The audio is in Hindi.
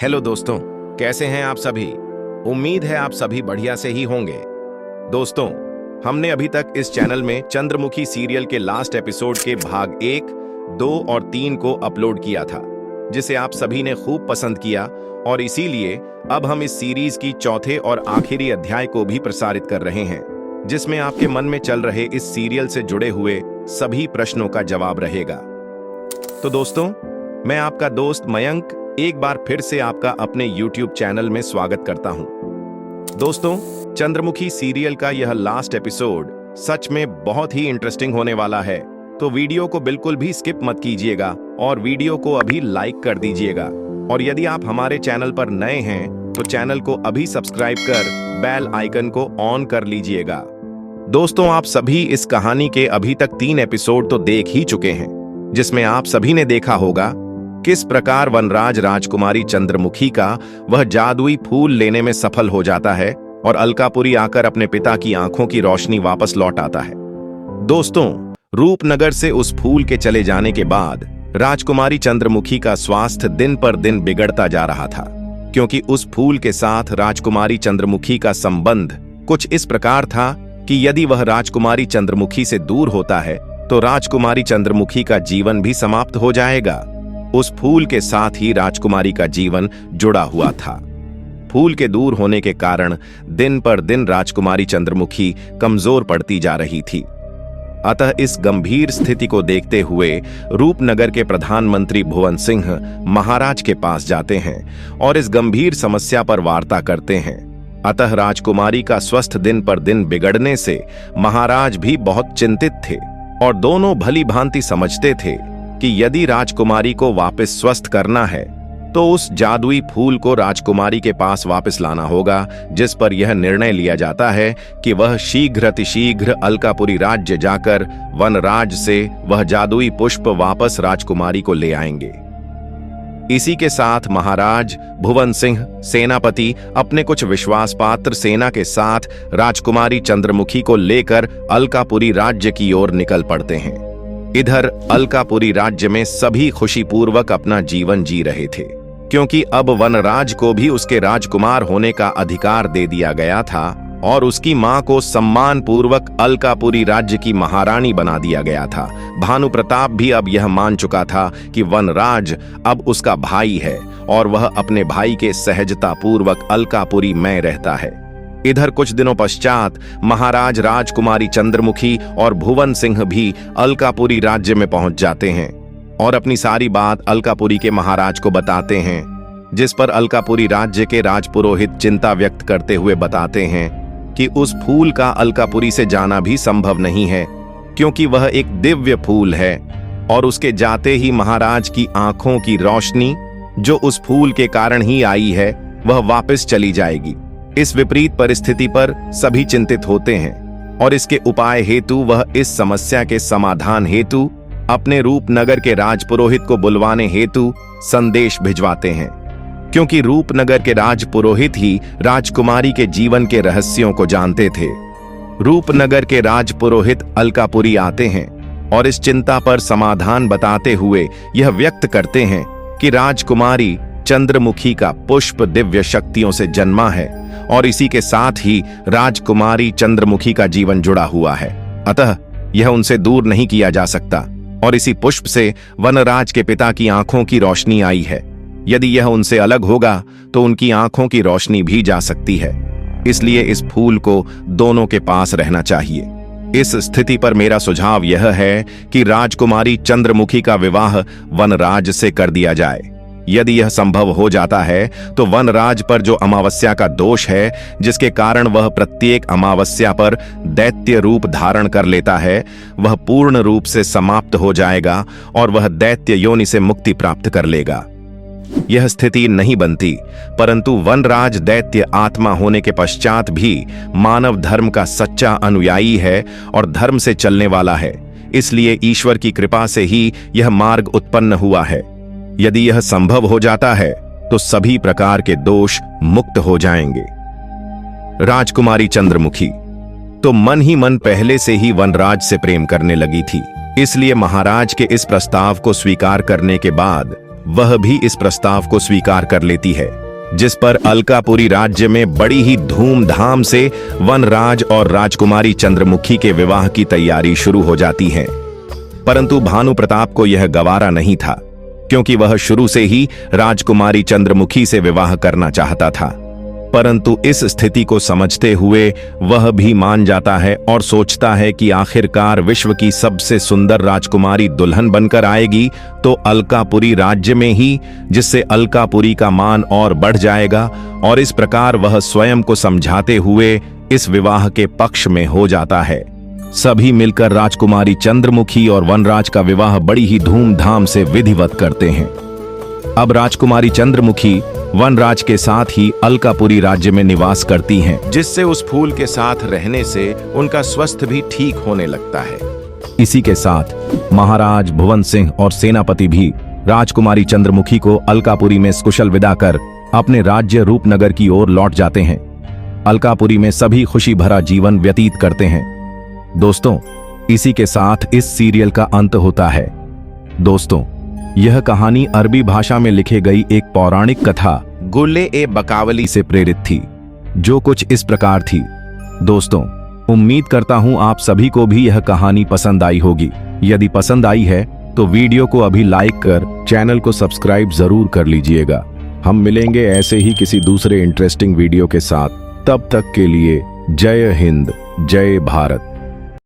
हेलो दोस्तों, कैसे हैं आप सभी। उम्मीद है आप सभी बढ़िया से ही होंगे। दोस्तों, हमने अभी तक इस चैनल में चंद्रमुखी सीरियल के लास्ट एपिसोड के भाग 1, 2 और 3 को अपलोड किया था, जिसे आप सभी ने खूब पसंद किया और इसीलिए अब हम इस सीरीज की चौथे और आखिरी अध्याय को भी प्रसारित कर रहे हैं, जिसमें आपके मन में चल रहे इस सीरियल से जुड़े हुए सभी प्रश्नों का जवाब रहेगा। तो दोस्तों, मैं आपका दोस्त मयंक एक बार फिर से आपका अपने YouTube चैनल में स्वागत करता हूं। दोस्तों, चंद्रमुखी सीरियल का यह लास्ट एपिसोड सच में बहुत ही इंटरेस्टिंग होने वाला है, तो वीडियो को बिल्कुल भी स्किप मत कीजिएगा और वीडियो को अभी लाइक कर दीजिएगा। और यदि आप हमारे चैनल पर नए हैं तो चैनल को अभी सब्सक्राइब कर बेल आइकन को ऑन कर लीजिएगा। दोस्तों, आप सभी इस कहानी के अभी तक 3 एपिसोड तो देख ही चुके हैं, जिसमें आप सभी ने देखा होगा किस प्रकार वनराज राजकुमारी चंद्रमुखी का वह जादुई फूल लेने में सफल हो जाता है और अलकापुरी आकर अपने पिता की आंखों की रोशनी वापस लौट आता है। दोस्तों, रूपनगर से उस फूल के चले जाने के बाद राजकुमारी चंद्रमुखी का स्वास्थ्य दिन पर दिन बिगड़ता जा रहा था, क्योंकि उस फूल के साथ राजकुमारी चंद्रमुखी का संबंध कुछ इस प्रकार था कि यदि वह राजकुमारी चंद्रमुखी से दूर होता है तो राजकुमारी चंद्रमुखी का जीवन भी समाप्त हो जाएगा। उस फूल के साथ ही राजकुमारी का जीवन जुड़ा हुआ था। फूल के दूर होने के कारण दिन पर दिन राजकुमारी चंद्रमुखी कमजोर पड़ती जा रही थी। अतः इस गंभीर स्थिति को देखते हुए रूपनगर के प्रधानमंत्री भुवन सिंह महाराज के पास जाते हैं और इस गंभीर समस्या पर वार्ता करते हैं। अतः राजकुमारी का स्वास्थ्य दिन पर दिन बिगड़ने से महाराज भी बहुत चिंतित थे और दोनों भली भांति समझते थे कि यदि राजकुमारी को वापस स्वस्थ करना है तो उस जादुई फूल को राजकुमारी के पास वापस लाना होगा, जिस पर यह निर्णय लिया जाता है कि वह शीघ्र अलकापुरी राज्य जाकर वनराज से वह जादुई पुष्प वापस राजकुमारी को ले आएंगे। इसी के साथ महाराज भुवन सिंह सेनापति अपने कुछ विश्वास पात्र सेना के साथ राजकुमारी चंद्रमुखी को लेकर अलकापुरी राज्य की ओर निकल पड़ते हैं। इधर अलकापुरी राज्य में सभी खुशीपूर्वक अपना जीवन जी रहे थे, क्योंकि अब वनराज को भी उसके राजकुमार होने का अधिकार दे दिया गया था और उसकी मां को सम्मान पूर्वक अलकापुरी राज्य की महारानी बना दिया गया था। भानु प्रताप भी अब यह मान चुका था कि वनराज अब उसका भाई है और वह अपने भाई के सहजता पूर्वक अलकापुरी में रहता है। इधर कुछ दिनों पश्चात महाराज राजकुमारी चंद्रमुखी और भुवन सिंह भी अलकापुरी राज्य में पहुंच जाते हैं और अपनी सारी बात अलकापुरी के महाराज को बताते हैं, जिस पर अलकापुरी राज्य के राजपुरोहित चिंता व्यक्त करते हुए बताते हैं कि उस फूल का अलकापुरी से जाना भी संभव नहीं है, क्योंकि वह एक दिव्य फूल है और उसके जाते ही महाराज की आंखों की रोशनी जो उस फूल के कारण ही आई है वह वापस चली जाएगी। इस विपरीत परिस्थिति पर सभी चिंतित होते हैं और इसके उपाय हेतु वह इस समस्या के समाधान हेतु अपने रूपनगर के राजपुरोहित को बुलवाने हेतु संदेश भिजवाते हैं, क्योंकि रूपनगर के राजपुरोहित ही राजकुमारी के जीवन के रहस्यों को जानते थे। रूपनगर के राजपुरोहित अलकापुरी आते हैं और इस चिंता पर समाधान बताते हुए यह व्यक्त करते हैं कि राजकुमारी चंद्रमुखी का पुष्प दिव्य शक्तियों से जन्मा है और इसी के साथ ही राजकुमारी चंद्रमुखी का जीवन जुड़ा हुआ है, अतः यह उनसे दूर नहीं किया जा सकता और इसी पुष्प से वनराज के पिता की आंखों की रोशनी आई है। यदि यह उनसे अलग होगा तो उनकी आंखों की रोशनी भी जा सकती है, इसलिए इस फूल को दोनों के पास रहना चाहिए। इस स्थिति पर मेरा सुझाव यह है कि राजकुमारी चंद्रमुखी का विवाह वनराज से कर दिया जाए। यदि यह संभव हो जाता है तो वनराज पर जो अमावस्या का दोष है, जिसके कारण वह प्रत्येक अमावस्या पर दैत्य रूप धारण कर लेता है, वह पूर्ण रूप से समाप्त हो जाएगा और वह दैत्य योनि से मुक्ति प्राप्त कर लेगा। यह स्थिति नहीं बनती, परंतु वनराज दैत्य आत्मा होने के पश्चात भी मानव धर्म का सच्चा अनुयायी है और धर्म से चलने वाला है, इसलिए ईश्वर की कृपा से ही यह मार्ग उत्पन्न हुआ है। यदि यह संभव हो जाता है तो सभी प्रकार के दोष मुक्त हो जाएंगे। राजकुमारी चंद्रमुखी तो मन ही मन पहले से ही वनराज से प्रेम करने लगी थी, इसलिए महाराज के इस प्रस्ताव को स्वीकार करने के बाद वह भी इस प्रस्ताव को स्वीकार कर लेती है, जिस पर अलकापुरी राज्य में बड़ी ही धूमधाम से वनराज और राजकुमारी चंद्रमुखी के विवाह की तैयारी शुरू हो जाती है। परंतु भानु प्रताप को यह गवारा नहीं था, क्योंकि वह शुरू से ही राजकुमारी चंद्रमुखी से विवाह करना चाहता था। परंतु इस स्थिति को समझते हुए वह भी मान जाता है और सोचता है कि आखिरकार विश्व की सबसे सुंदर राजकुमारी दुल्हन बनकर आएगी तो अलकापुरी राज्य में ही, जिससे अलकापुरी का मान और बढ़ जाएगा। और इस प्रकार वह स्वयं को समझाते हुए इस विवाह के पक्ष में हो जाता है। सभी मिलकर राजकुमारी चंद्रमुखी और वनराज का विवाह बड़ी ही धूमधाम से विधिवत करते हैं। अब राजकुमारी चंद्रमुखी वनराज के साथ ही अलकापुरी राज्य में निवास करती हैं, जिससे उस फूल के साथ रहने से उनका स्वास्थ्य भी ठीक होने लगता है। इसी के साथ महाराज भुवन सिंह और सेनापति भी राजकुमारी चंद्रमुखी को अलकापुरी में कुशल विदा कर अपने राज्य रूपनगर की ओर लौट जाते हैं। अलकापुरी में सभी खुशी भरा जीवन व्यतीत करते हैं। दोस्तों, इसी के साथ इस सीरियल का अंत होता है। दोस्तों, यह कहानी अरबी भाषा में लिखी गई एक पौराणिक कथा गुल्ले ए बकावली से प्रेरित थी, जो कुछ इस प्रकार थी। दोस्तों, उम्मीद करता हूं आप सभी को भी यह कहानी पसंद आई होगी। यदि पसंद आई है तो वीडियो को अभी लाइक कर चैनल को सब्सक्राइब जरूर कर लीजिएगा। हम मिलेंगे ऐसे ही किसी दूसरे इंटरेस्टिंग वीडियो के साथ। तब तक के लिए जय हिंद, जय भारत।